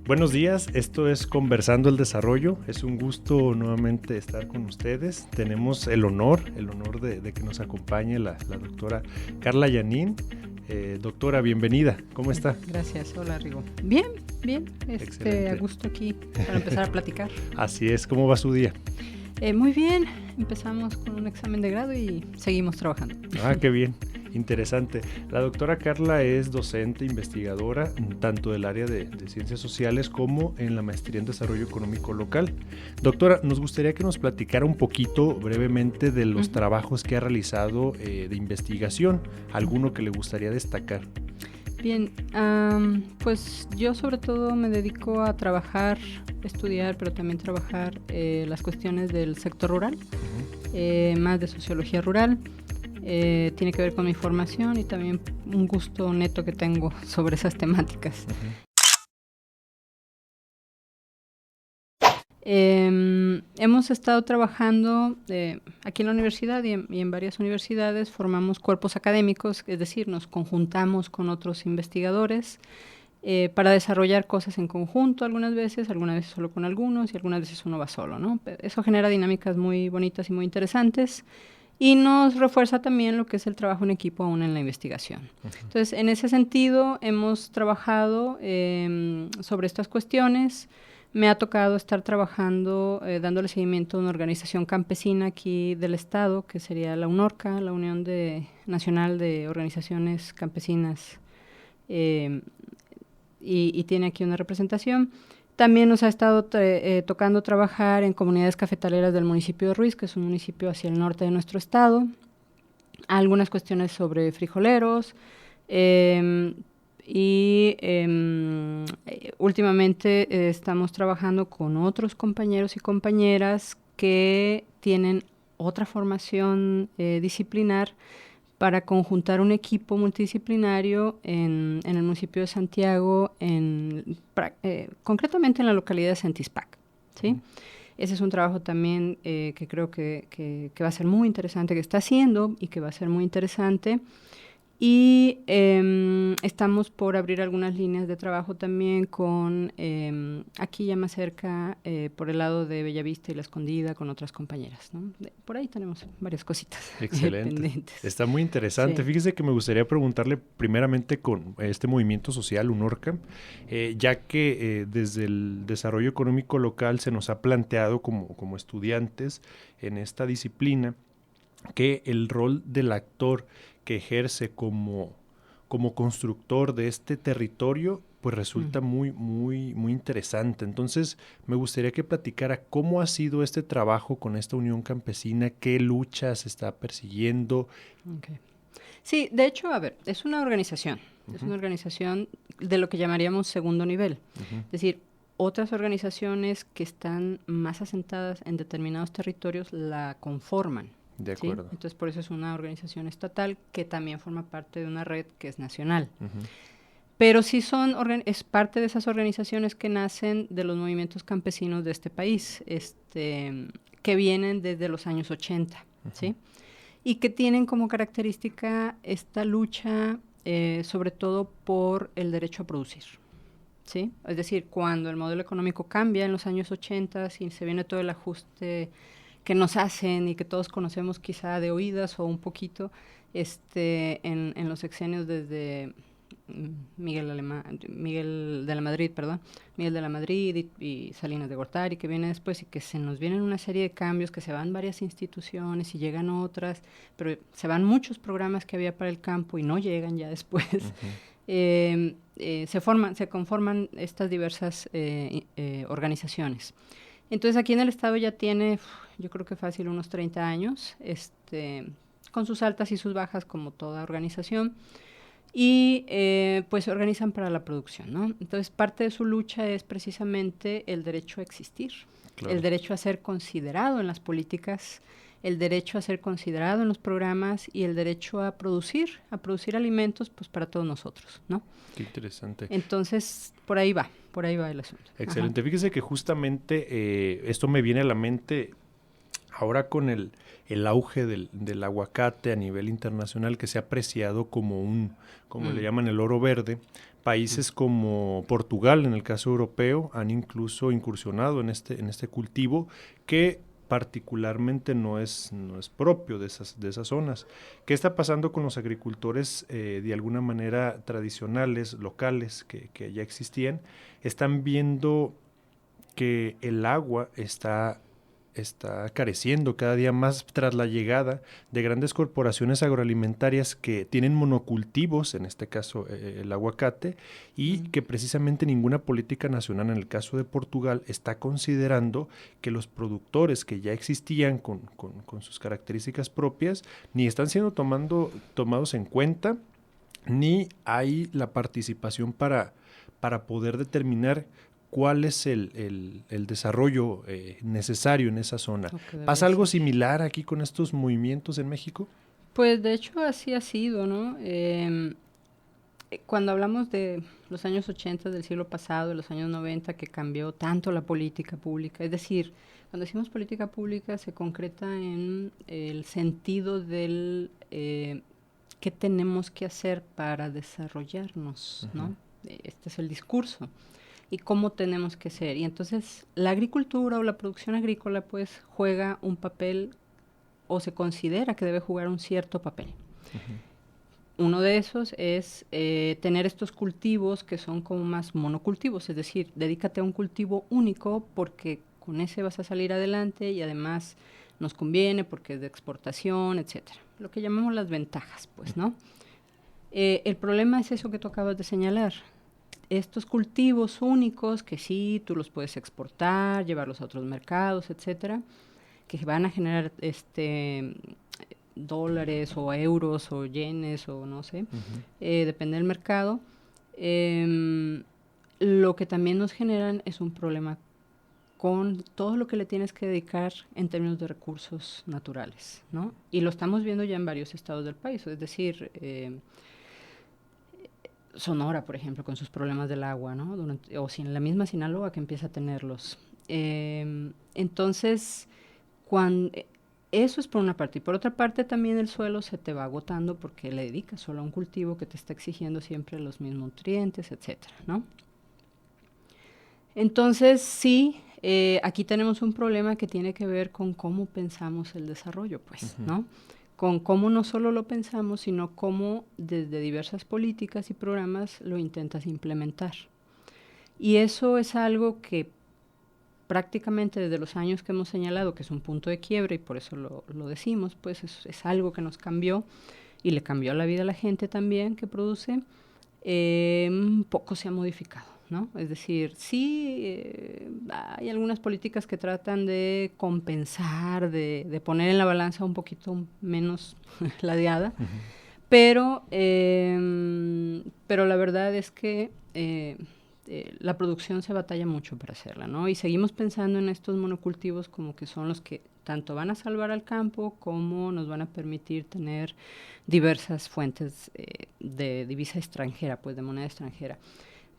Buenos días, esto es Conversando el Desarrollo. Es un gusto nuevamente estar con ustedes. Tenemos el honor de que nos acompañe la doctora Carla Yanín. Doctora, bienvenida. ¿Cómo está? Gracias. Hola, Rigo. Bien. A gusto aquí para empezar a platicar. Así es. ¿Cómo va su día? Muy bien. Empezamos con un examen de grado y seguimos trabajando. Qué bien. Interesante. La doctora Carla es docente, investigadora, tanto del área de ciencias sociales como en la maestría en desarrollo económico local. Doctora, nos gustaría que nos platicara un poquito brevemente de los trabajos que ha realizado de investigación, alguno que le gustaría destacar. Bien, pues yo sobre todo me dedico a trabajar, estudiar, pero también trabajar las cuestiones del sector rural, más de sociología rural. Tiene que ver con mi formación y también un gusto neto que tengo sobre esas temáticas. Hemos estado trabajando aquí en la universidad y en varias universidades, formamos cuerpos académicos, es decir, nos conjuntamos con otros investigadores para desarrollar cosas en conjunto algunas veces solo con algunos y algunas veces uno va solo, ¿no? Eso genera dinámicas muy bonitas y muy interesantes. Y nos refuerza también lo que es el trabajo en equipo aún en la investigación. Entonces, en ese sentido, hemos trabajado sobre estas cuestiones. Me ha tocado estar trabajando, dándole seguimiento a una organización campesina aquí del Estado, que sería la UNORCA, la Unión Nacional de Organizaciones Campesinas, y tiene aquí una representación. También nos ha estado tocando trabajar en comunidades cafetaleras del municipio de Ruiz, que es un municipio hacia el norte de nuestro estado. Algunas cuestiones sobre frijoleros. Últimamente estamos trabajando con otros compañeros y compañeras que tienen otra formación disciplinar para conjuntar un equipo multidisciplinario en el municipio de Santiago, concretamente en la localidad de Centispac, ¿sí? Ese es un trabajo también que creo que va a ser muy interesante, que está haciendo y que va a ser muy interesante. Y estamos por abrir algunas líneas de trabajo también con, aquí ya más cerca, por el lado de Bellavista y La Escondida, con otras compañeras, ¿no? Por ahí tenemos varias cositas. Excelente. Pendientes. Está muy interesante. Sí. Fíjese que me gustaría preguntarle primeramente con este movimiento social, UNORCA, ya que desde el desarrollo económico local se nos ha planteado como estudiantes en esta disciplina que el rol del actor que ejerce como constructor de este territorio, pues resulta muy interesante. Entonces, me gustaría que platicara cómo ha sido este trabajo con esta Unión Campesina, qué luchas está persiguiendo. Okay. Sí, de hecho, a ver, es una organización de lo que llamaríamos segundo nivel. Es decir, otras organizaciones que están más asentadas en determinados territorios la conforman. De acuerdo. ¿Sí? Entonces, por eso es una organización estatal que también forma parte de una red que es nacional. Pero sí es parte de esas organizaciones que nacen de los movimientos campesinos de este país, que vienen desde los años 80, ¿sí? Y que tienen como característica esta lucha, sobre todo por el derecho a producir, ¿sí? Es decir, cuando el modelo económico cambia en los años 80 y se viene todo el ajuste que nos hacen y que todos conocemos quizá de oídas o un poquito en los sexenios desde Miguel de la Madrid y Salinas de Gortari, que viene después, y que se nos vienen una serie de cambios, que se van varias instituciones y llegan otras, pero se van muchos programas que había para el campo y no llegan ya después. Se conforman estas diversas organizaciones. Entonces aquí en el estado ya tiene, yo creo que fácil, unos 30 años, con sus altas y sus bajas como toda organización, y pues se organizan para la producción, ¿no? Entonces parte de su lucha es precisamente el derecho a existir, claro, el derecho a ser considerado en las políticas, el derecho a ser considerado en los programas y el derecho a producir alimentos, pues para todos nosotros, ¿no? Qué interesante. Entonces, por ahí va el asunto. Excelente. Ajá. Fíjese que justamente esto me viene a la mente ahora con el auge del aguacate a nivel internacional, que se ha apreciado como le llaman el oro verde. Países como Portugal, en el caso europeo, han incluso incursionado en este cultivo que particularmente no es propio de esas zonas. ¿Qué está pasando con los agricultores de alguna manera tradicionales, locales, que ya existían? Están viendo que el agua está careciendo cada día más tras la llegada de grandes corporaciones agroalimentarias que tienen monocultivos, en este caso el aguacate, y que precisamente ninguna política nacional, en el caso de Portugal, está considerando que los productores que ya existían con sus características propias, ni están siendo tomados en cuenta, ni hay la participación para poder determinar cuál es el desarrollo necesario en esa zona. ¿Pasa algo similar aquí con estos movimientos en México? Pues de hecho así ha sido, ¿no? Cuando hablamos de los años 80 del siglo pasado, de los años 90, que cambió tanto la política pública, es decir, cuando decimos política pública se concreta en el sentido del qué tenemos que hacer para desarrollarnos, ¿no? Este es el discurso. Y cómo tenemos que ser. Y entonces la agricultura o la producción agrícola pues juega un papel o se considera que debe jugar un cierto papel. Uno de esos es tener estos cultivos que son como más monocultivos, es decir, dedícate a un cultivo único porque con ese vas a salir adelante y además nos conviene porque es de exportación, etcétera. Lo que llamamos las ventajas, pues, ¿no? El problema es eso que tú acabas de señalar. Estos cultivos únicos que sí, tú los puedes exportar, llevarlos a otros mercados, etcétera, que van a generar dólares o euros o yenes o no sé, depende del mercado. Lo que también nos generan es un problema con todo lo que le tienes que dedicar en términos de recursos naturales, ¿no? Y lo estamos viendo ya en varios estados del país, es decir, Sonora, por ejemplo, con sus problemas del agua, ¿no? O la misma Sinaloa que empieza a tenerlos. Entonces, eso es por una parte. Y por otra parte, también el suelo se te va agotando porque le dedicas solo a un cultivo que te está exigiendo siempre los mismos nutrientes, etcétera, ¿no? Entonces, sí, aquí tenemos un problema que tiene que ver con cómo pensamos el desarrollo, pues, ¿no? Con cómo no solo lo pensamos, sino cómo desde diversas políticas y programas lo intentas implementar. Y eso es algo que prácticamente desde los años que hemos señalado, que es un punto de quiebre, y por eso lo decimos, pues es algo que nos cambió y le cambió la vida a la gente también que produce, poco se ha modificado, ¿no? Es decir, sí, hay algunas políticas que tratan de compensar, de poner en la balanza un poquito menos ladeada, pero la verdad es que la producción se batalla mucho para hacerla, ¿no? Y seguimos pensando en estos monocultivos como que son los que tanto van a salvar al campo como nos van a permitir tener diversas fuentes de divisa extranjera, pues de moneda extranjera.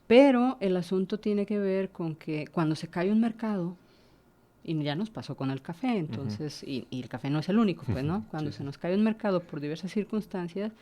Pero el asunto tiene que ver con que cuando se cae un mercado, y ya nos pasó con el café, entonces, y el café no es el único, pues, ¿no? Cuando se nos cae un mercado por diversas circunstancias,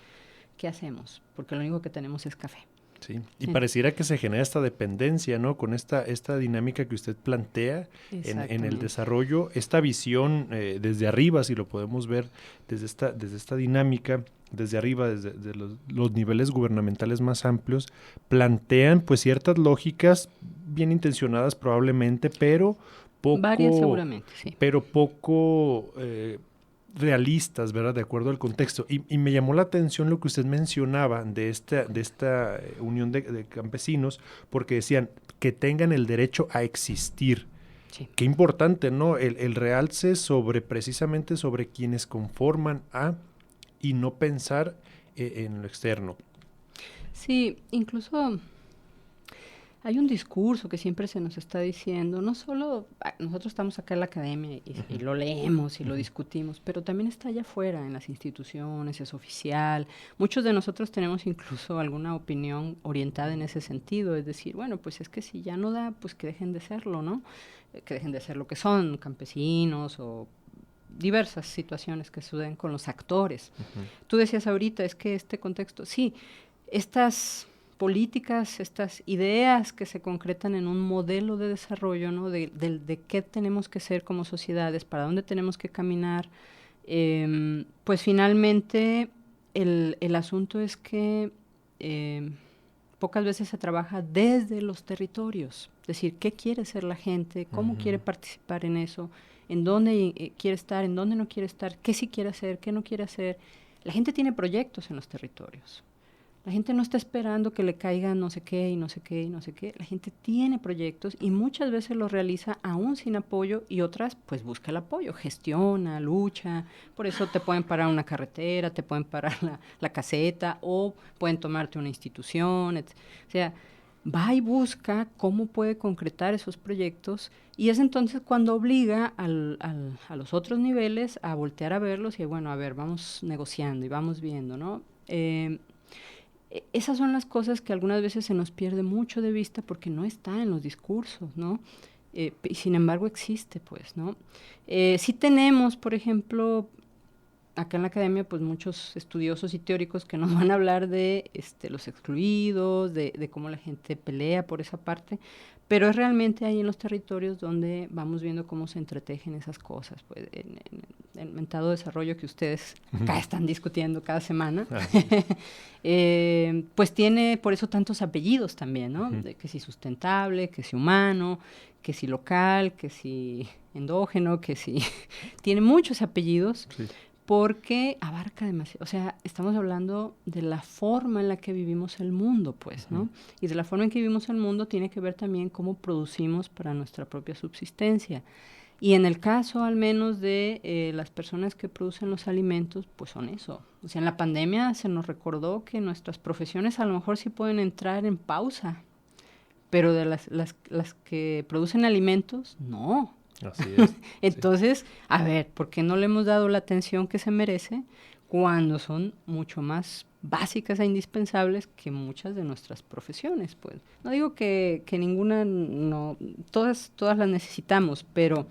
¿qué hacemos? Porque lo único que tenemos es café. Sí, y pareciera que se genera esta dependencia, ¿no? Con esta dinámica que usted plantea en el desarrollo, esta visión desde arriba, si lo podemos ver desde esta dinámica, desde arriba, desde los niveles gubernamentales más amplios, plantean pues ciertas lógicas bien intencionadas probablemente, pero poco... Varias seguramente, sí. Pero poco... realistas, ¿verdad? De acuerdo al contexto. Y me llamó la atención lo que usted mencionaba de esta unión de campesinos, porque decían que tengan el derecho a existir. Sí. Qué importante, ¿no? El realce precisamente sobre quienes conforman y no pensar en lo externo. Sí, incluso hay un discurso que siempre se nos está diciendo, no solo nosotros estamos acá en la academia y lo leemos y lo discutimos, pero también está allá afuera en las instituciones, es oficial. Muchos de nosotros tenemos incluso alguna opinión orientada en ese sentido, es decir, bueno, pues es que si ya no da, pues que dejen de serlo, ¿no? Que dejen de ser lo que son, campesinos o diversas situaciones que suceden con los actores. Tú decías ahorita, es que este contexto, sí, estas políticas, estas ideas que se concretan en un modelo de desarrollo, ¿no? De qué tenemos que ser como sociedades, para dónde tenemos que caminar, pues finalmente el asunto es que pocas veces se trabaja desde los territorios, es decir, qué quiere ser la gente, cómo quiere participar en eso, en dónde quiere estar, en dónde no quiere estar, qué sí quiere hacer, qué no quiere hacer. La gente tiene proyectos en los territorios. La gente no está esperando que le caiga no sé qué y no sé qué y no sé qué. La gente tiene proyectos y muchas veces los realiza aún sin apoyo y otras pues busca el apoyo, gestiona, lucha. Por eso te pueden parar una carretera, te pueden parar la caseta o pueden tomarte una institución. O sea, va y busca cómo puede concretar esos proyectos y es entonces cuando obliga a los otros niveles a voltear a verlos y bueno, a ver, vamos negociando y vamos viendo, ¿no? Esas son las cosas que algunas veces se nos pierde mucho de vista porque no está en los discursos, ¿no? Y sin embargo existe, pues, ¿no? Sí tenemos, por ejemplo, acá en la academia, pues muchos estudiosos y teóricos que nos van a hablar de los excluidos, de cómo la gente pelea por esa parte, pero es realmente ahí en los territorios donde vamos viendo cómo se entretejen esas cosas, pues en el mentado desarrollo que ustedes acá están discutiendo cada semana, pues tiene por eso tantos apellidos también, ¿no? Que si sustentable, que si humano, que si local, que si endógeno, que si... tiene muchos apellidos. Sí. Porque abarca demasiado, o sea, estamos hablando de la forma en la que vivimos el mundo, pues, ¿no? Y de la forma en que vivimos el mundo tiene que ver también cómo producimos para nuestra propia subsistencia. Y en el caso, al menos, de las personas que producen los alimentos, pues son eso. O sea, en la pandemia se nos recordó que nuestras profesiones a lo mejor sí pueden entrar en pausa, pero de las que producen alimentos, no. Así es. Entonces, sí. A ver, ¿por qué no le hemos dado la atención que se merece cuando son mucho más básicas e indispensables que muchas de nuestras profesiones? Pues no digo que ninguna, no, todas las necesitamos, pero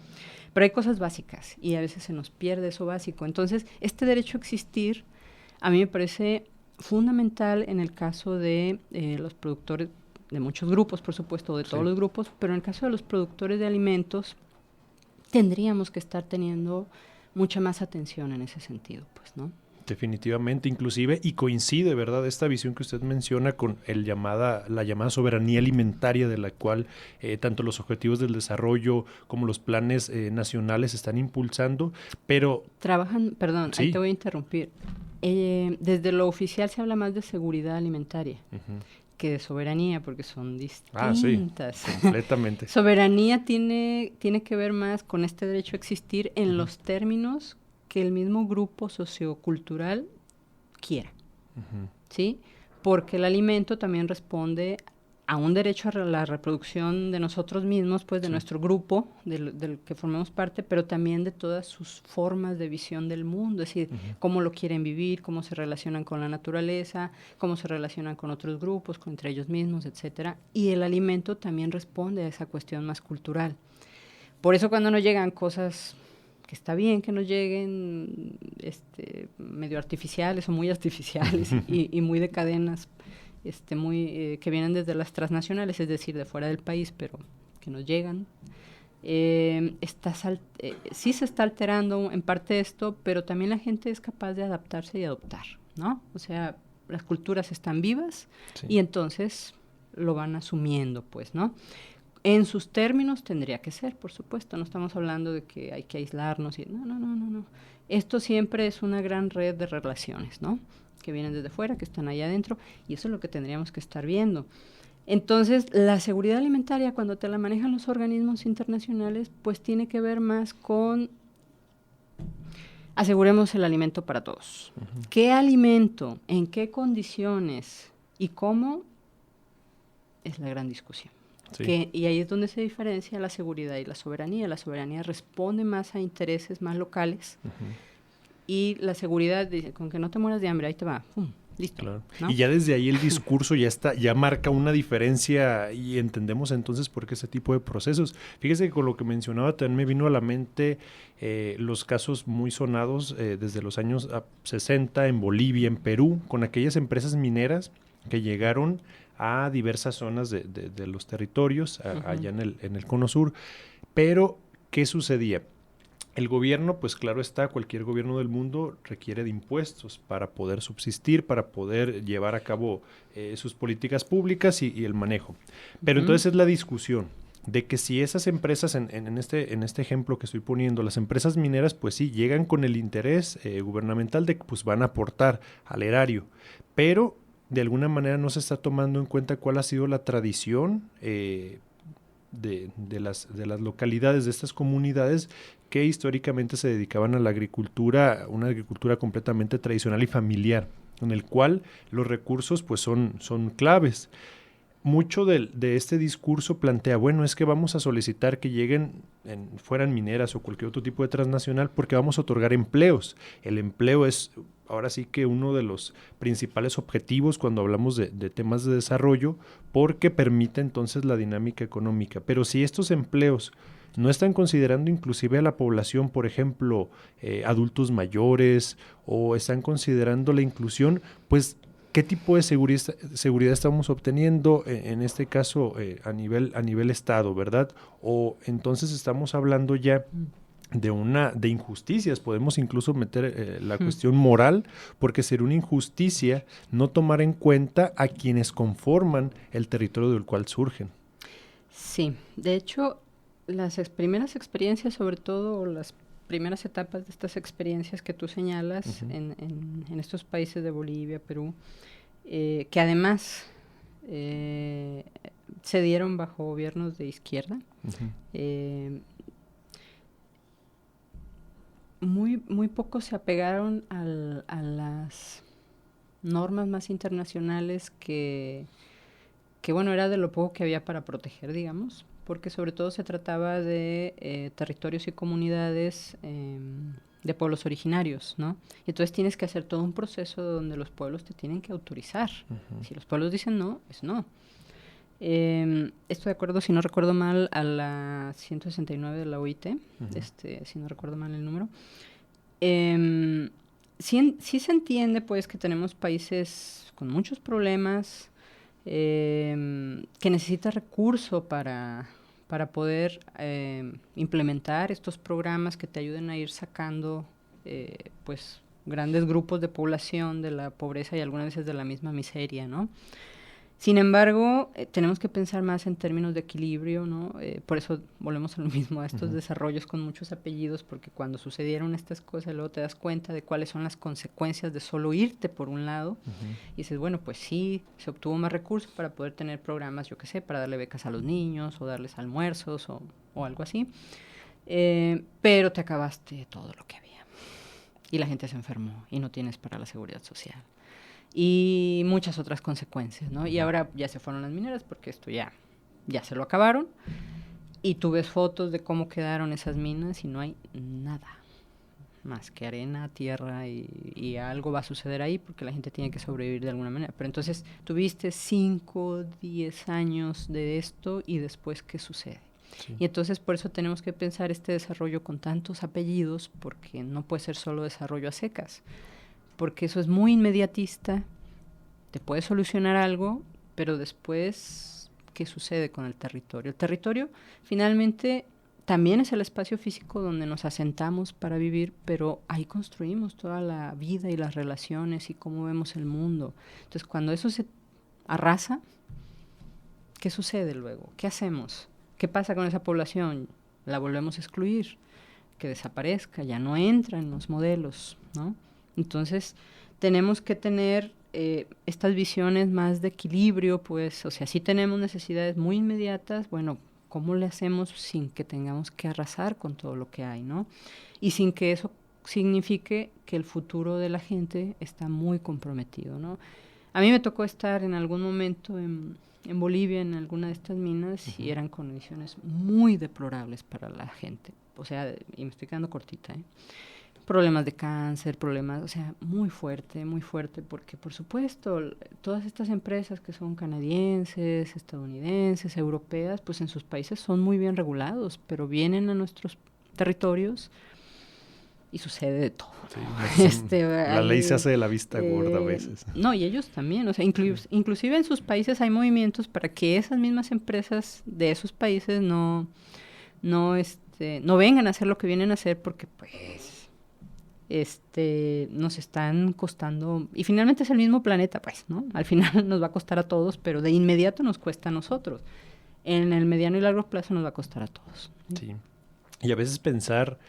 hay cosas básicas y a veces se nos pierde eso básico. Entonces, este derecho a existir a mí me parece fundamental en el caso de los productores, de muchos grupos, por supuesto, de todos los grupos, pero en el caso de los productores de alimentos, tendríamos que estar teniendo mucha más atención en ese sentido, pues, ¿no? Definitivamente, inclusive, y coincide, ¿verdad?, esta visión que usted menciona con la llamada soberanía alimentaria, de la cual tanto los objetivos del desarrollo como los planes nacionales están impulsando, pero... Trabajan, perdón, ahí te voy a interrumpir. Desde lo oficial se habla más de seguridad alimentaria. Que de soberanía, porque son distintas. Sí, completamente. Soberanía tiene que ver más con este derecho a existir en los términos que el mismo grupo sociocultural quiera, ¿sí? Porque el alimento también responde a un derecho a la reproducción de nosotros mismos, pues de nuestro grupo, del que formamos parte, pero también de todas sus formas de visión del mundo, es decir, cómo lo quieren vivir, cómo se relacionan con la naturaleza, cómo se relacionan con otros grupos, entre ellos mismos, etcétera. Y el alimento también responde a esa cuestión más cultural. Por eso cuando nos llegan cosas que está bien que nos lleguen medio artificiales o muy artificiales y muy de cadenas, que vienen desde las transnacionales, es decir, de fuera del país, pero que nos llegan. Sí se está alterando en parte esto, pero también la gente es capaz de adaptarse y adoptar, ¿no? O sea, las culturas están vivas y entonces lo van asumiendo, pues, ¿no? En sus términos tendría que ser, por supuesto, no estamos hablando de que hay que aislarnos, no. Esto siempre es una gran red de relaciones, ¿no? Que vienen desde fuera, que están allá adentro, y eso es lo que tendríamos que estar viendo. Entonces, la seguridad alimentaria, cuando te la manejan los organismos internacionales, pues tiene que ver más con aseguremos el alimento para todos. ¿Qué alimento, en qué condiciones y cómo? Es la gran discusión. Y ahí es donde se diferencia la seguridad y la soberanía. La soberanía responde más a intereses más locales, y la seguridad dice, con que no te mueras de hambre, ahí te va, ¡pum! Listo. Claro. ¿No? Y ya desde ahí el discurso ya marca una diferencia y entendemos entonces por qué ese tipo de procesos. Fíjese que con lo que mencionaba también me vino a la mente los casos muy sonados desde los años 60 en Bolivia, en Perú, con aquellas empresas mineras que llegaron a diversas zonas de los territorios, allá en el Cono Sur. Pero, ¿qué sucedía? El gobierno, pues claro está, cualquier gobierno del mundo requiere de impuestos para poder subsistir, para poder llevar a cabo sus políticas públicas y el manejo. Pero entonces es la discusión de que si esas empresas, en este ejemplo que estoy poniendo, las empresas mineras, pues sí, llegan con el interés gubernamental de que pues van a aportar al erario, pero de alguna manera no se está tomando en cuenta cuál ha sido la tradición de las localidades, de estas comunidades que históricamente se dedicaban a la agricultura, una agricultura completamente tradicional y familiar, en el cual los recursos pues son claves. Mucho de este discurso plantea, bueno, es que vamos a solicitar que lleguen, fueran mineras o cualquier otro tipo de transnacional, porque vamos a otorgar empleos. El empleo es ahora sí que uno de los principales objetivos cuando hablamos de temas de desarrollo, porque permite entonces la dinámica económica. Pero si estos empleos no están considerando inclusive a la población, por ejemplo, adultos mayores, o están considerando la inclusión, pues ¿qué tipo de seguridad estamos obteniendo en este caso a nivel Estado, verdad? O entonces estamos hablando ya de injusticias, podemos incluso meter la cuestión moral, porque sería una injusticia no tomar en cuenta a quienes conforman el territorio del cual surgen. Sí, de hecho, las primeras experiencias, sobre todo las primeras etapas de estas experiencias que tú señalas en estos países de Bolivia, Perú, que además se dieron bajo gobiernos de izquierda, muy poco se apegaron a las normas más internacionales que bueno, era de lo poco que había para proteger, digamos, porque sobre todo se trataba de territorios y comunidades de pueblos originarios, ¿no? Y entonces tienes que hacer todo un proceso donde los pueblos te tienen que autorizar. Si los pueblos dicen no, es no. Esto de acuerdo, si no recuerdo mal, a la 169 de la OIT, si no recuerdo mal el número. Sí se entiende, pues, que tenemos países con muchos problemas, que necesita recurso para poder implementar estos programas que te ayuden a ir sacando pues grandes grupos de población de la pobreza y algunas veces de la misma miseria, ¿no? Sin embargo, tenemos que pensar más en términos de equilibrio, ¿no? Por eso volvemos a lo mismo, a estos desarrollos con muchos apellidos, porque cuando sucedieron estas cosas, luego te das cuenta de cuáles son las consecuencias de solo irte por un lado, y dices, bueno, pues sí, se obtuvo más recursos para poder tener programas, yo qué sé, para darle becas a los niños, o darles almuerzos, o algo así, pero te acabaste todo lo que había, y la gente se enfermó, y no tienes para la seguridad social. Y muchas otras consecuencias, ¿no? Y ahora ya se fueron las mineras porque esto ya se lo acabaron. Y tú ves fotos de cómo quedaron esas minas y no hay nada más que arena, tierra y algo va a suceder ahí porque la gente tiene que sobrevivir de alguna manera. Pero entonces tuviste 5, 10 años de esto y después, ¿qué sucede? Sí. Y entonces por eso tenemos que pensar este desarrollo con tantos apellidos, porque no puede ser solo desarrollo a secas, porque eso es muy inmediatista, te puede solucionar algo, pero después, ¿qué sucede con el territorio? El territorio finalmente también es el espacio físico donde nos asentamos para vivir, pero ahí construimos toda la vida y las relaciones y cómo vemos el mundo. Entonces, cuando eso se arrasa, ¿qué sucede luego? ¿Qué hacemos? ¿Qué pasa con esa población? ¿La volvemos a excluir? Que desaparezca, ya no entra en los modelos, ¿no? Entonces, tenemos que tener estas visiones más de equilibrio, pues, o sea, sí tenemos necesidades muy inmediatas, bueno, ¿cómo le hacemos sin que tengamos que arrasar con todo lo que hay, ¿no? Y sin que eso signifique que el futuro de la gente está muy comprometido, ¿no? A mí me tocó estar en algún momento en Bolivia, en alguna de estas minas, y eran condiciones muy deplorables para la gente. O sea, y me estoy quedando cortita, problemas de cáncer, problemas, o sea, muy fuerte, porque por supuesto, todas estas empresas que son canadienses, estadounidenses, europeas, pues en sus países son muy bien regulados, pero vienen a nuestros territorios y sucede de todo. Sí, la ley se hace de la vista gorda a veces. No, y ellos también, o sea, inclusive en sus países hay movimientos para que esas mismas empresas de esos países no vengan a hacer lo que vienen a hacer porque pues nos están costando, y finalmente es el mismo planeta, pues, ¿no? Al final nos va a costar a todos, pero de inmediato nos cuesta a nosotros. En el mediano y largo plazo nos va a costar a todos. Sí. Y a veces pensar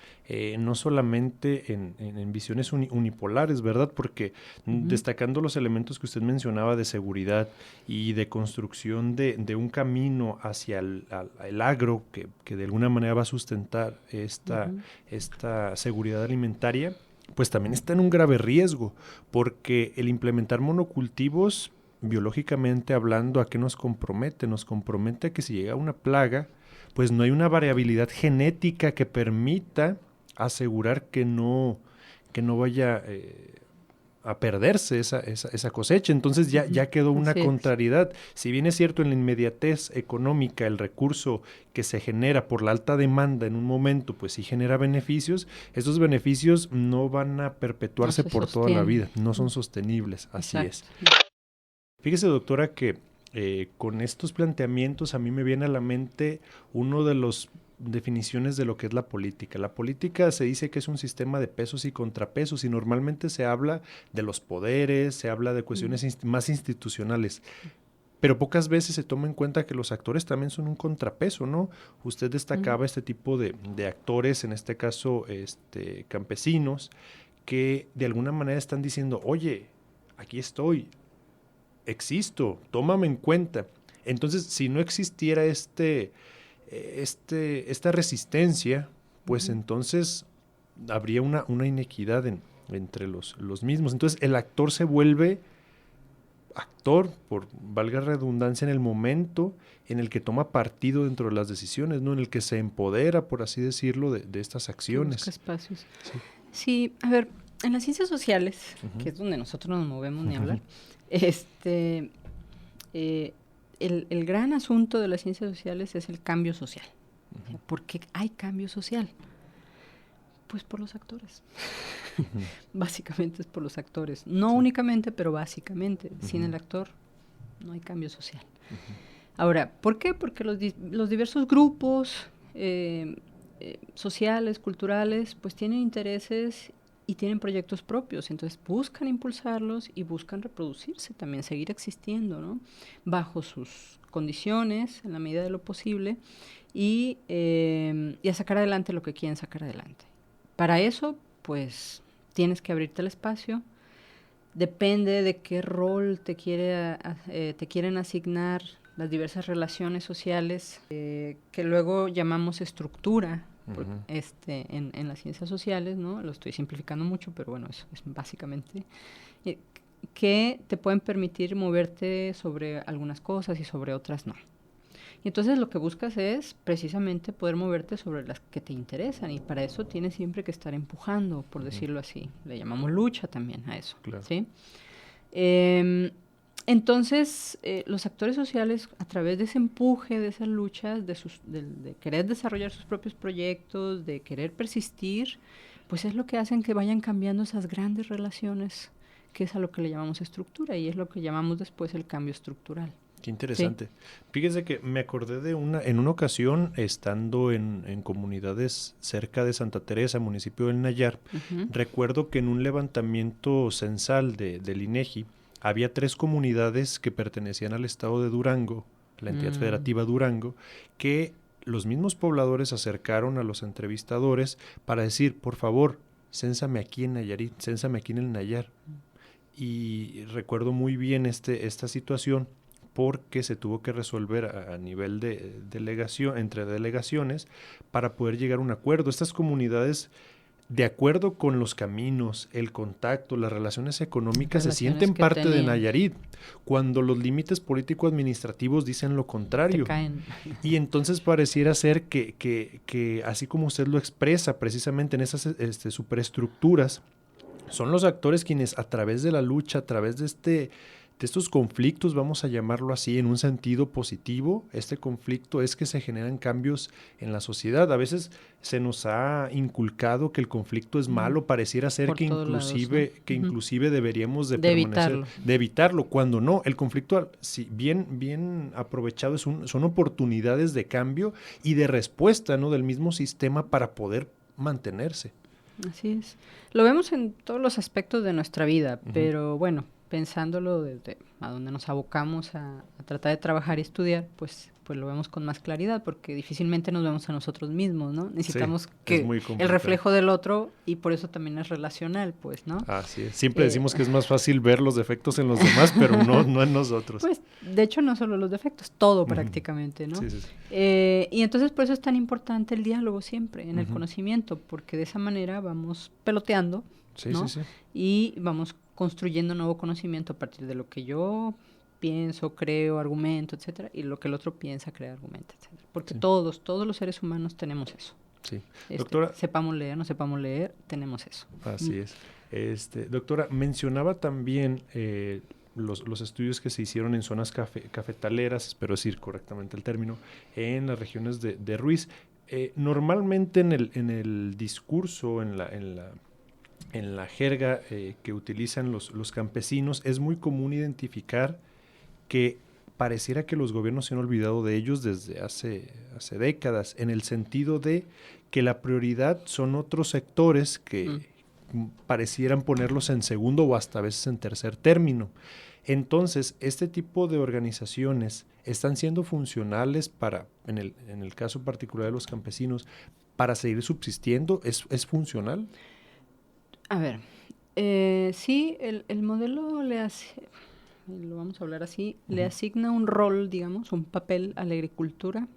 no solamente en visiones unipolares, ¿verdad? Porque destacando los elementos que usted mencionaba de seguridad y de construcción de un camino hacia el agro que de alguna manera va a sustentar esta seguridad alimentaria, pues también está en un grave riesgo, porque el implementar monocultivos, biológicamente hablando, ¿a qué nos compromete? Nos compromete a que si llega una plaga, pues no hay una variabilidad genética que permita asegurar que no vaya a perderse esa cosecha. Entonces ya quedó una contrariedad. Si bien es cierto en la inmediatez económica el recurso que se genera por la alta demanda en un momento, pues sí genera beneficios, esos beneficios no van a perpetuarse por toda la vida, no son sostenibles, así es. Fíjese, doctora, que con estos planteamientos a mí me viene a la mente uno de las definiciones de lo que es la política. La política se dice que es un sistema de pesos y contrapesos y normalmente se habla de los poderes, se habla de cuestiones más institucionales, pero pocas veces se toma en cuenta que los actores también son un contrapeso, ¿no? Usted destacaba este tipo de actores, en este caso campesinos, que de alguna manera están diciendo, oye, aquí estoy, existo, tómame en cuenta. Entonces, si no existiera esta resistencia, pues entonces habría una inequidad entre los mismos. Entonces, el actor se vuelve actor, por valga redundancia, en el momento en el que toma partido dentro de las decisiones, ¿no? En el que se empodera, por así decirlo, de estas acciones. Busca espacios. Sí, a ver, en las ciencias sociales, que es donde nosotros nos movemos ni hablar, el gran asunto de las ciencias sociales es el cambio social. O sea, ¿por qué hay cambio social? Pues por los actores. Básicamente es por los actores. No únicamente, pero básicamente. Sin el actor no hay cambio social. Ahora, ¿por qué? Porque los diversos grupos sociales, culturales, pues tienen intereses y tienen proyectos propios, entonces buscan impulsarlos y buscan reproducirse también, seguir existiendo, ¿no? Bajo sus condiciones, en la medida de lo posible, y a sacar adelante lo que quieren sacar adelante. Para eso, pues, tienes que abrirte el espacio, depende de qué rol te quieren asignar las diversas relaciones sociales, que luego llamamos estructura, en las ciencias sociales, ¿no? Lo estoy simplificando mucho, pero bueno, eso es básicamente que te pueden permitir moverte sobre algunas cosas y sobre otras no. Y entonces lo que buscas es precisamente poder moverte sobre las que te interesan y para eso tienes siempre que estar empujando, por decirlo así. Le llamamos lucha también a eso, claro. ¿Sí? Entonces, los actores sociales, a través de ese empuje, de esas luchas, de querer desarrollar sus propios proyectos, de querer persistir, pues es lo que hacen que vayan cambiando esas grandes relaciones, que es a lo que le llamamos estructura, y es lo que llamamos después el cambio estructural. Qué interesante. Sí. Fíjese que me acordé de en una ocasión, estando en comunidades cerca de Santa Teresa, municipio del Nayar, recuerdo que en un levantamiento censal del INEGI, había 3 comunidades que pertenecían al estado de Durango, la entidad federativa Durango, que los mismos pobladores acercaron a los entrevistadores para decir, por favor, cénsame aquí en Nayarit, cénsame aquí en el Nayar. Y recuerdo muy bien esta situación porque se tuvo que resolver a nivel de delegación, entre delegaciones, para poder llegar a un acuerdo. Estas comunidades, de acuerdo con los caminos, el contacto, las relaciones económicas, se sienten parte de Nayarit, cuando los límites político-administrativos dicen lo contrario. Te caen. Y entonces pareciera ser que así como usted lo expresa precisamente en esas superestructuras, son los actores quienes a través de la lucha, a través de estos conflictos, vamos a llamarlo así, en un sentido positivo. Este conflicto es que se generan cambios en la sociedad. A veces se nos ha inculcado que el conflicto es malo, pareciera ser que inclusive, lados, ¿no? Inclusive deberíamos de permanecer, de evitarlo, cuando no. El conflicto, si bien aprovechado, son oportunidades de cambio y de respuesta, ¿no?, del mismo sistema para poder mantenerse. Así es. Lo vemos en todos los aspectos de nuestra vida, pero bueno, pensándolo desde a donde nos abocamos a tratar de trabajar y estudiar, pues lo vemos con más claridad, porque difícilmente nos vemos a nosotros mismos, ¿no? Necesitamos que el reflejo del otro, y por eso también es relacional, pues, ¿no? Así es. Siempre decimos que es más fácil ver los defectos en los demás, pero no en nosotros. Pues, de hecho, no solo los defectos, todo prácticamente, ¿no? Sí. Y entonces, por eso es tan importante el diálogo siempre, en el conocimiento, porque de esa manera vamos peloteando, ¿no? Y vamos construyendo nuevo conocimiento a partir de lo que yo pienso, creo, argumento, etcétera, y lo que el otro piensa, crea, argumenta, etcétera. Porque todos los seres humanos tenemos eso. Sí. Doctora, sepamos leer, no sepamos leer, tenemos eso. Así es. Doctora, mencionaba también los estudios que se hicieron en zonas cafetaleras, espero decir correctamente el término, en las regiones de Ruiz. Normalmente en el discurso, en la jerga que utilizan los campesinos, es muy común identificar que pareciera que los gobiernos se han olvidado de ellos desde hace décadas, en el sentido de que la prioridad son otros sectores que parecieran ponerlos en segundo o hasta a veces en tercer término. Entonces, este tipo de organizaciones están siendo funcionales en el caso particular de los campesinos, para seguir subsistiendo. ¿Es funcional? A ver, sí, el modelo le hace, lo vamos a hablar así, le asigna un rol, digamos, un papel a la agricultura,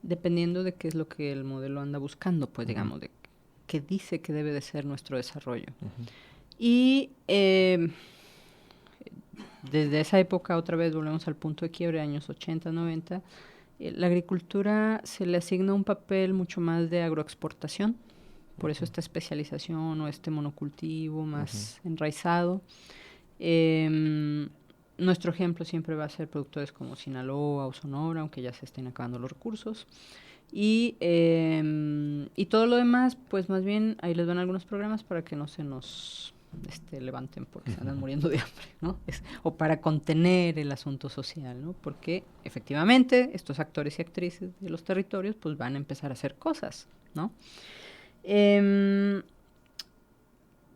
dependiendo de qué es lo que el modelo anda buscando, pues digamos, de qué dice que debe de ser nuestro desarrollo. Y desde esa época, otra vez volvemos al punto de quiebre, años 80, 90, la agricultura se le asigna un papel mucho más de agroexportación, por eso esta especialización o este monocultivo más enraizado. Nuestro ejemplo siempre va a ser productores como Sinaloa o Sonora, aunque ya se estén acabando los recursos. Y todo lo demás, pues más bien ahí les van algunos programas para que no se nos levanten porque se andan muriendo de hambre, ¿no? O para contener el asunto social, ¿no? Porque efectivamente estos actores y actrices de los territorios pues van a empezar a hacer cosas, ¿no?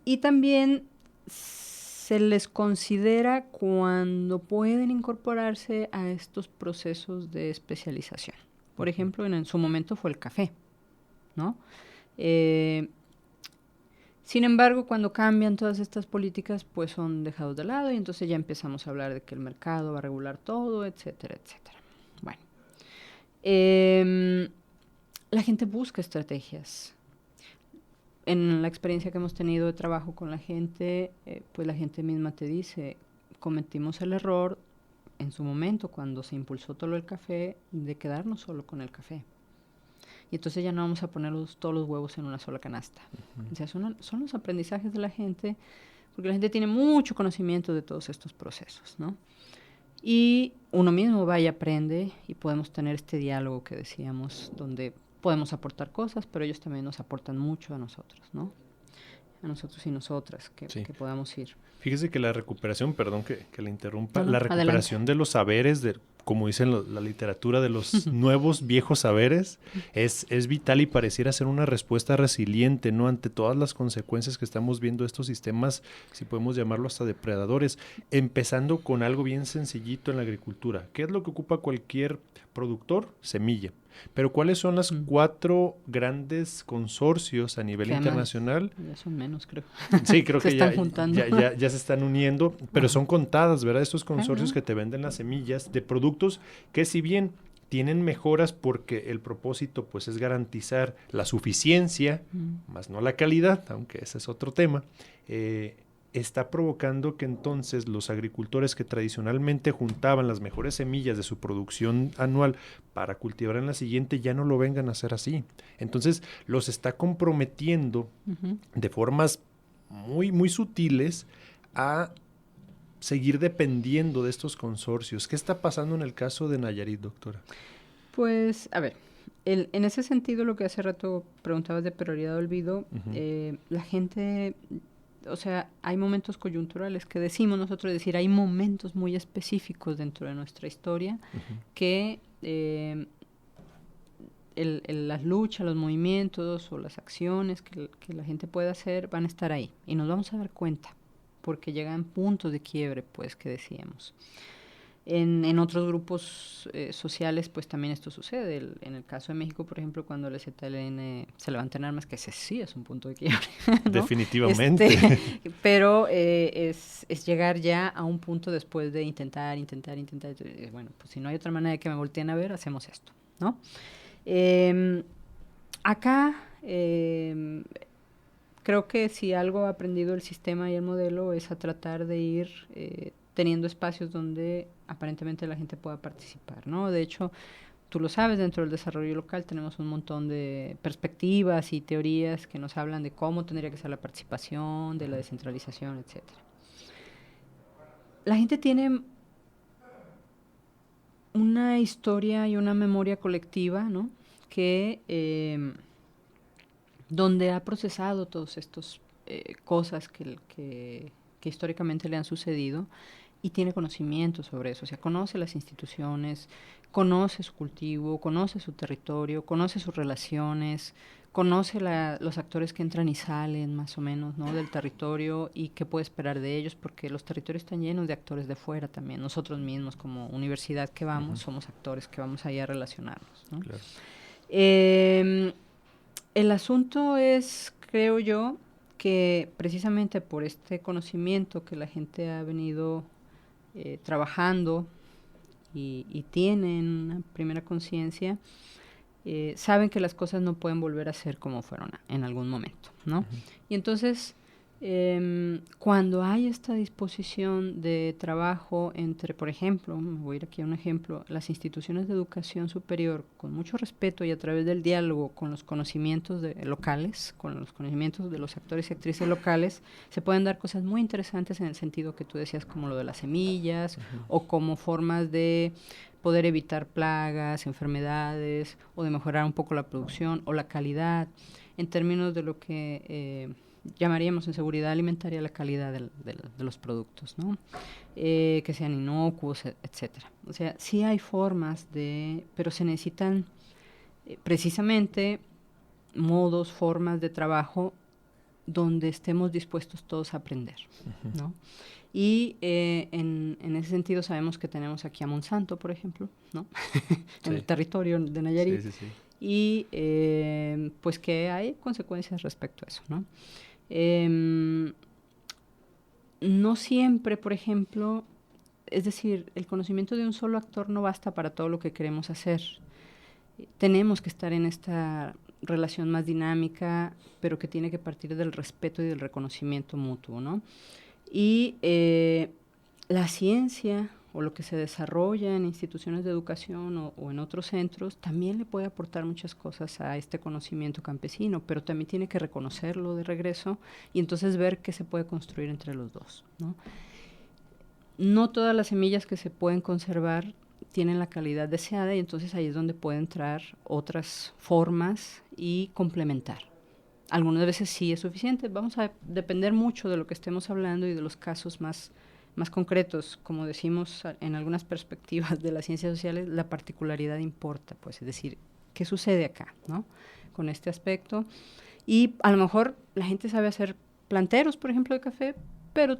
Y también se les considera cuando pueden incorporarse a estos procesos de especialización. Por ejemplo, en su momento fue el café, ¿no? Sin embargo, cuando cambian todas estas políticas, pues son dejados de lado y entonces ya empezamos a hablar de que el mercado va a regular todo, etcétera, etcétera. Bueno, la gente busca estrategias. En la experiencia que hemos tenido de trabajo con la gente, pues la gente misma te dice, cometimos el error en su momento, cuando se impulsó todo el café, de quedarnos solo con el café. Y entonces ya no vamos a poner todos los huevos en una sola canasta. O sea, son los aprendizajes de la gente, porque la gente tiene mucho conocimiento de todos estos procesos, ¿no? Y uno mismo va y aprende, y podemos tener este diálogo que decíamos, donde podemos aportar cosas, pero ellos también nos aportan mucho a nosotros, ¿no? A nosotros y nosotras, que podamos ir. Fíjese que la recuperación, perdón que la interrumpa, la recuperación de los saberes, como dicen la literatura, de los nuevos viejos saberes, es vital y pareciera ser una respuesta resiliente, ¿no?, ante todas las consecuencias que estamos viendo de estos sistemas, si podemos llamarlo hasta depredadores, empezando con algo bien sencillito en la agricultura. ¿Qué es lo que ocupa cualquier productor? Semilla. Pero ¿cuáles son las 4 grandes consorcios a nivel internacional? Ya son menos, creo. Sí, creo que ya se están uniendo, pero son contadas, ¿verdad? Estos consorcios que te venden las semillas de productos que, si bien tienen mejoras porque el propósito pues es garantizar la suficiencia, más no la calidad, aunque ese es otro tema, está provocando que entonces los agricultores que tradicionalmente juntaban las mejores semillas de su producción anual para cultivar en la siguiente ya no lo vengan a hacer así. Entonces los está comprometiendo de formas muy, muy sutiles a seguir dependiendo de estos consorcios. ¿Qué está pasando en el caso de Nayarit, doctora? Pues, a ver, en ese sentido, lo que hace rato preguntabas de prioridad de olvido, la gente, o sea, hay momentos coyunturales que decimos nosotros, es decir, hay momentos muy específicos dentro de nuestra historia que las luchas, los movimientos o las acciones que la gente puede hacer van a estar ahí y nos vamos a dar cuenta porque llegan puntos de quiebre, pues, que decíamos. En otros grupos sociales, pues también esto sucede. En el caso de México, por ejemplo, cuando el ZLN se levanta en armas, que ese sí es un punto de quiebre, ¿no? Definitivamente. Pero es llegar ya a un punto después de intentar. Bueno, pues si no hay otra manera de que me volteen a ver, hacemos esto, ¿no? Acá creo que si algo ha aprendido el sistema y el modelo es a tratar de ir teniendo espacios donde aparentemente la gente pueda participar, ¿no? De hecho, tú lo sabes, dentro del desarrollo local tenemos un montón de perspectivas y teorías que nos hablan de cómo tendría que ser la participación, de la descentralización, etcétera. La gente tiene una historia y una memoria colectiva, ¿no? Que donde ha procesado todas estas cosas que históricamente le han sucedido y tiene conocimiento sobre eso, o sea, conoce las instituciones, conoce su cultivo, conoce su territorio, conoce sus relaciones, conoce los actores que entran y salen más o menos, ¿no? Del territorio y qué puede esperar de ellos, porque los territorios están llenos de actores de fuera también. Nosotros mismos como universidad que vamos, somos actores que vamos ahí a relacionarnos, ¿no? Claro. El asunto es, creo yo, que precisamente por este conocimiento que la gente ha venido trabajando y tienen una primera conciencia, saben que las cosas no pueden volver a ser como fueron en algún momento, ¿no? Y entonces, cuando hay esta disposición de trabajo entre, por ejemplo, voy a ir aquí a un ejemplo, las instituciones de educación superior, con mucho respeto y a través del diálogo con los conocimientos locales, con los conocimientos de los actores y actrices locales, se pueden dar cosas muy interesantes en el sentido que tú decías, como lo de las semillas, o como formas de poder evitar plagas, enfermedades, o de mejorar un poco la producción o la calidad, en términos de lo que llamaríamos en seguridad alimentaria la calidad de los productos, ¿no? Que sean inocuos, etcétera. O sea, sí hay formas pero se necesitan precisamente modos, formas de trabajo donde estemos dispuestos todos a aprender, ¿no? Y en ese sentido sabemos que tenemos aquí a Monsanto, por ejemplo, ¿no? En el territorio de Nayarit. Sí. Y pues que hay consecuencias respecto a eso, ¿no? No siempre, por ejemplo, es decir, el conocimiento de un solo actor no basta para todo lo que queremos hacer. Tenemos que estar en esta relación más dinámica, pero que tiene que partir del respeto y del reconocimiento mutuo, ¿no? Y la ciencia o lo que se desarrolla en instituciones de educación o en otros centros también le puede aportar muchas cosas a este conocimiento campesino, pero también tiene que reconocerlo de regreso y entonces ver qué se puede construir entre los dos, ¿no? No todas las semillas que se pueden conservar tienen la calidad deseada y entonces ahí es donde pueden entrar otras formas y complementar. Algunas veces sí es suficiente, vamos a depender mucho de lo que estemos hablando y de los casos más concretos, como decimos en algunas perspectivas de las ciencias sociales, la particularidad importa, pues, es decir, ¿qué sucede acá, ¿no? Con este aspecto. Y a lo mejor la gente sabe hacer planteros, por ejemplo, de café, pero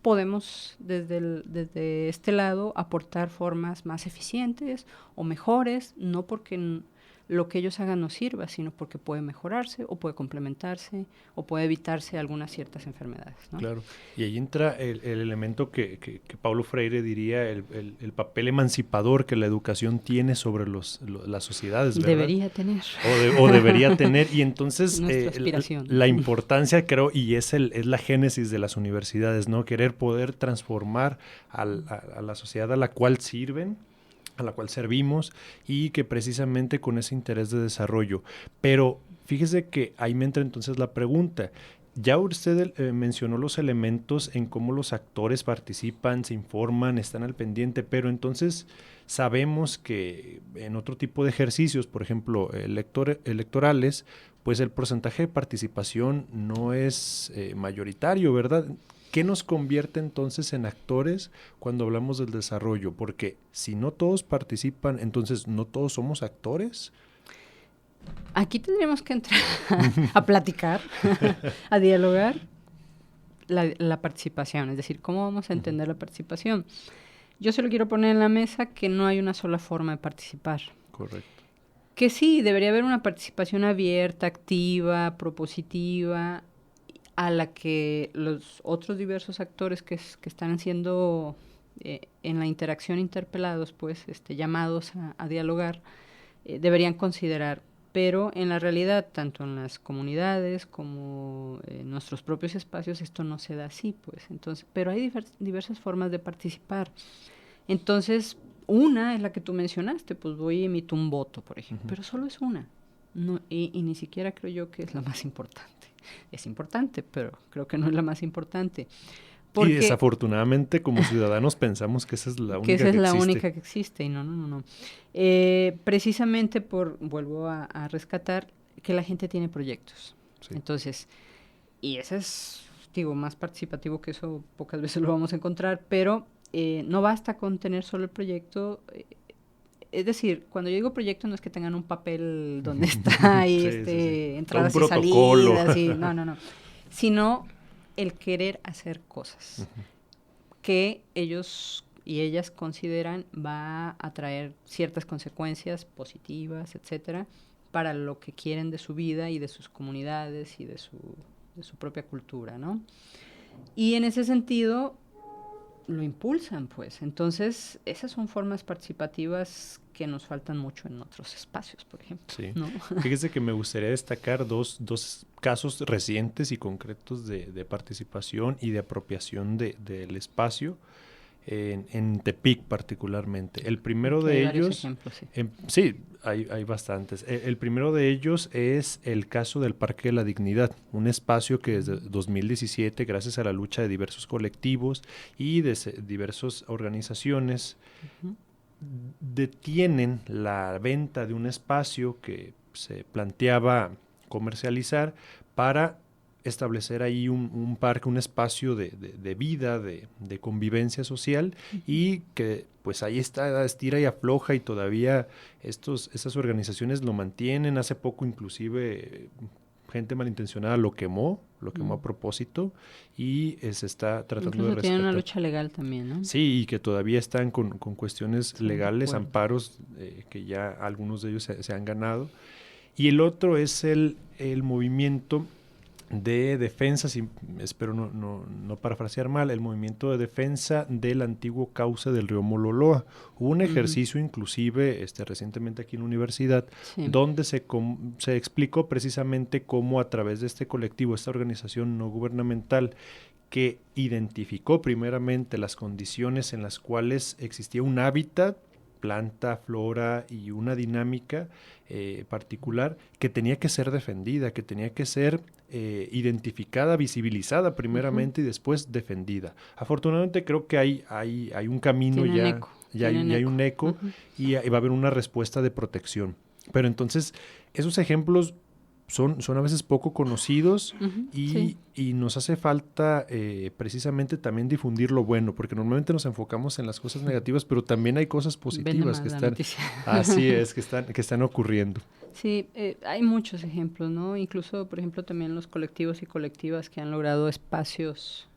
podemos desde este lado aportar formas más eficientes o mejores, no porque lo que ellos hagan no sirva, sino porque puede mejorarse o puede complementarse o puede evitarse algunas ciertas enfermedades, ¿no? Claro, y ahí entra el elemento que Paulo Freire diría, el papel emancipador que la educación tiene sobre las sociedades, ¿verdad? Debería tener. O debería tener, y entonces nuestra aspiración. La importancia, creo, y es la génesis de las universidades, ¿no? Querer poder transformar a la sociedad a la cual sirven, a la cual servimos, y que precisamente con ese interés de desarrollo. Pero fíjese que ahí me entra entonces la pregunta, Ya usted mencionó los elementos en cómo los actores participan, se informan, están al pendiente, pero entonces sabemos que en otro tipo de ejercicios, por ejemplo, electorales, pues el porcentaje de participación no es mayoritario, ¿verdad? ¿Qué nos convierte entonces en actores cuando hablamos del desarrollo? Porque si no todos participan, entonces no todos somos actores. Aquí tendríamos que entrar a platicar, a dialogar la participación, es decir, cómo vamos a entender la participación. Yo solo quiero poner en la mesa que no hay una sola forma de participar. Correcto. Que sí, debería haber una participación abierta, activa, propositiva, a la que los otros diversos actores que están siendo en la interacción interpelados, pues llamados a dialogar, deberían considerar. Pero en la realidad, tanto en las comunidades como en nuestros propios espacios, esto no se da así, pues. Entonces, pero hay diversas formas de participar. Entonces, una es la que tú mencionaste, pues voy y emito un voto, por ejemplo, pero solo es una. No, y ni siquiera creo yo que es la más importante. Es importante, pero creo que no es la más importante. Y desafortunadamente como ciudadanos pensamos que esa es la única que existe. Que esa es la única que existe, y no. Precisamente vuelvo a rescatar que la gente tiene proyectos. Sí. Entonces, y ese es, digo, más participativo que eso, pocas veces lo vamos a encontrar, pero no basta con tener solo el proyecto. Es decir, cuando yo digo proyecto no es que tengan un papel donde está ahí sí. Entradas y salidas, y, no. Sino el querer hacer cosas que ellos y ellas consideran va a traer ciertas consecuencias positivas, etcétera, para lo que quieren de su vida y de sus comunidades y de su propia cultura, ¿no? Y en ese sentido lo impulsan, pues. Entonces, esas son formas participativas que nos faltan mucho en otros espacios, por ejemplo. Sí. ¿No? Fíjese que me gustaría destacar dos casos recientes y concretos de participación y de apropiación del espacio en Tepic particularmente. El primero de ellos... Ejemplos, sí. Sí, hay bastantes. El primero de ellos es el caso del Parque de la Dignidad, un espacio que desde 2017, gracias a la lucha de diversos colectivos y de diversas organizaciones, detienen la venta de un espacio que se planteaba comercializar para establecer ahí un parque, un espacio de vida, de convivencia social, y que pues ahí está, estira y afloja, y todavía esas organizaciones lo mantienen. Hace poco inclusive gente malintencionada lo quemó a propósito, y se está tratando incluso de rescatar. Tiene una lucha legal también, ¿no? Sí, y que todavía están con cuestiones legales, amparos, que ya algunos de ellos se han ganado. Y el otro es el movimiento de defensa, espero no parafrasear mal, el movimiento de defensa del antiguo cauce del río Mololoa. Hubo un ejercicio inclusive recientemente aquí en la universidad, donde se explicó precisamente cómo a través de este colectivo, esta organización no gubernamental, que identificó primeramente las condiciones en las cuales existía un hábitat, planta, flora y una dinámica particular que tenía que ser defendida, que tenía que ser identificada, visibilizada primeramente y después defendida. Afortunadamente creo que hay un camino, ya hay un eco y va a haber una respuesta de protección. Pero entonces esos ejemplos son a veces poco conocidos y nos hace falta precisamente también difundir lo bueno, porque normalmente nos enfocamos en las cosas negativas, pero también hay cosas positivas que están, así es, que están ocurriendo. Sí, hay muchos ejemplos, ¿no? Incluso, por ejemplo, también los colectivos y colectivas que han logrado espacios,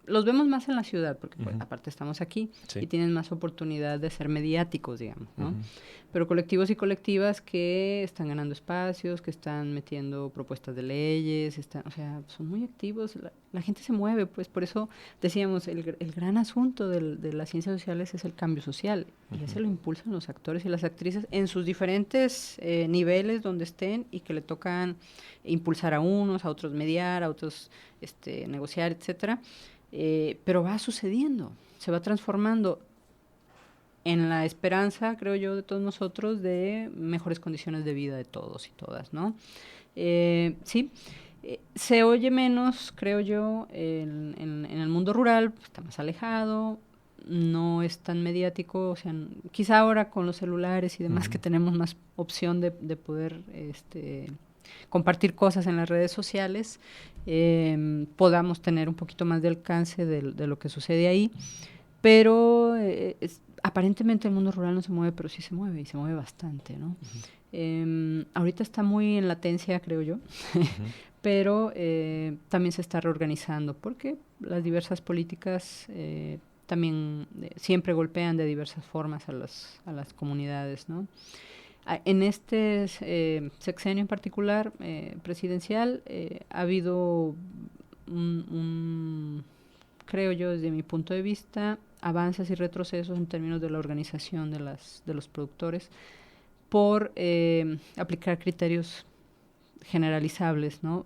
los vemos más en la ciudad, porque pues, aparte estamos aquí y tienen más oportunidad de ser mediáticos, digamos, ¿no? Pero colectivos y colectivas que están ganando espacios, que están metiendo propuestas de leyes, o sea, son muy activos, la gente se mueve, pues por eso decíamos, el gran asunto de las ciencias sociales es el cambio social, y ese lo impulsan los actores y las actrices en sus diferentes niveles donde estén, y que le tocan impulsar a unos, a otros mediar, a otros negociar, etcétera. Pero va sucediendo, se va transformando en la esperanza, creo yo, de todos nosotros, de mejores condiciones de vida de todos y todas, ¿no? Sí, Se oye menos, creo yo, en el mundo rural, pues, está más alejado, no es tan mediático, o sea, quizá ahora con los celulares y demás que tenemos más opción de poder compartir cosas en las redes sociales, podamos tener un poquito más de alcance de lo que sucede ahí, pero aparentemente el mundo rural no se mueve, pero sí se mueve y se mueve bastante, ¿no? Ahorita está muy en latencia, creo yo, pero también se está reorganizando porque las diversas políticas también siempre golpean de diversas formas a las comunidades, ¿no? En este sexenio en particular presidencial ha habido creo yo desde mi punto de vista, avances y retrocesos en términos de la organización de los productores por aplicar criterios generalizables, ¿no?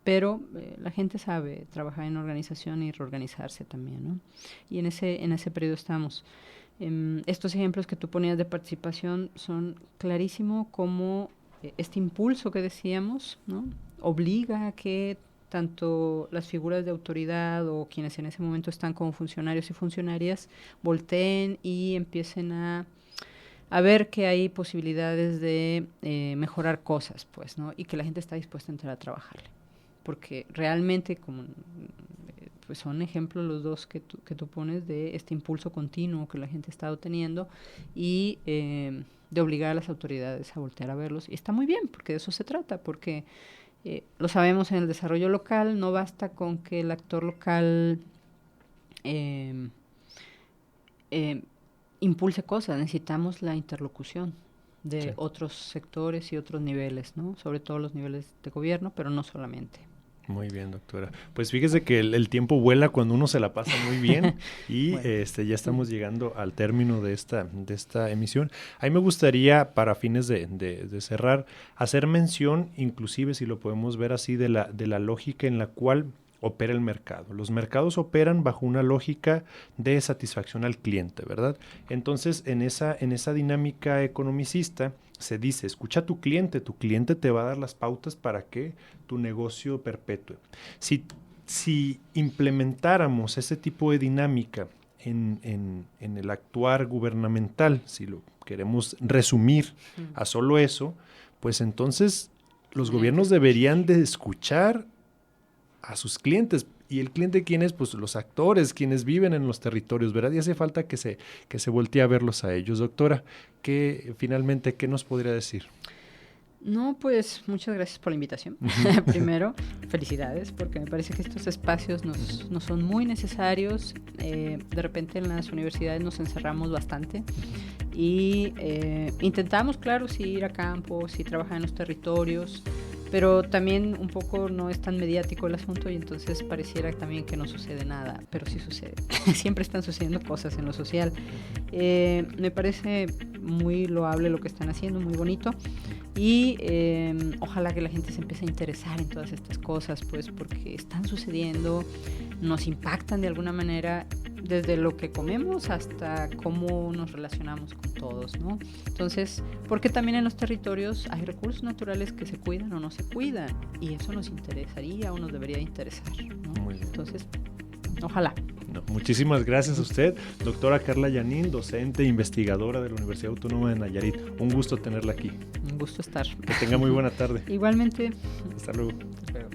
Pero la gente sabe trabajar en organización y reorganizarse también, ¿no? Y en ese periodo estamos. Estos ejemplos que tú ponías de participación son clarísimo como este impulso que decíamos, ¿no? Obliga a que tanto las figuras de autoridad o quienes en ese momento están como funcionarios y funcionarias volteen y empiecen a ver que hay posibilidades de mejorar cosas, pues, ¿no? Y que la gente está dispuesta a entrar a trabajarle. Porque realmente, como pues son ejemplos los dos que tú pones de este impulso continuo que la gente ha estado teniendo y de obligar a las autoridades a voltear a verlos. Y está muy bien, porque de eso se trata, porque lo sabemos en el desarrollo local, no basta con que el actor local impulse cosas, necesitamos la interlocución de otros sectores y otros niveles, ¿no? Sobre todo los niveles de gobierno, pero no solamente. Muy bien, doctora. Pues fíjese que el tiempo vuela cuando uno se la pasa muy bien y bueno, ya estamos llegando al término de esta emisión. A mí me gustaría, para fines de cerrar, hacer mención, inclusive si lo podemos ver así, de la lógica en la cual opera el mercado. Los mercados operan bajo una lógica de satisfacción al cliente, ¿verdad? Entonces, en esa dinámica economicista, se dice, escucha a tu cliente te va a dar las pautas para que tu negocio perpetúe. Si implementáramos ese tipo de dinámica en el actuar gubernamental, si lo queremos resumir a solo eso, pues entonces los gobiernos deberían de escuchar a sus clientes. ¿Y el cliente quién es? Pues los actores, quienes viven en los territorios, ¿verdad? Y hace falta que se voltee a verlos a ellos. Doctora, finalmente, ¿qué nos podría decir? No, pues muchas gracias por la invitación. Primero, felicidades, porque me parece que estos espacios nos son muy necesarios. De repente en las universidades nos encerramos bastante y intentamos, claro, sí ir a campo, sí trabajar en los territorios, pero también un poco no es tan mediático el asunto y entonces pareciera también que no sucede nada, pero sí sucede. Siempre están sucediendo cosas en lo social. Me parece muy loable lo que están haciendo, muy bonito. Y ojalá que la gente se empiece a interesar en todas estas cosas, pues porque están sucediendo, nos impactan de alguna manera desde lo que comemos hasta cómo nos relacionamos con todos, ¿no? Entonces, porque también en los territorios hay recursos naturales que se cuidan o no se cuidan, y eso nos interesaría o nos debería interesar, ¿no? Muy bien. Entonces, ojalá. No, muchísimas gracias a usted, doctora Carla Llanín, docente e investigadora de la Universidad Autónoma de Nayarit. Un gusto tenerla aquí. Un gusto estar. Que tenga muy buena tarde. Igualmente. Hasta luego. Hasta luego.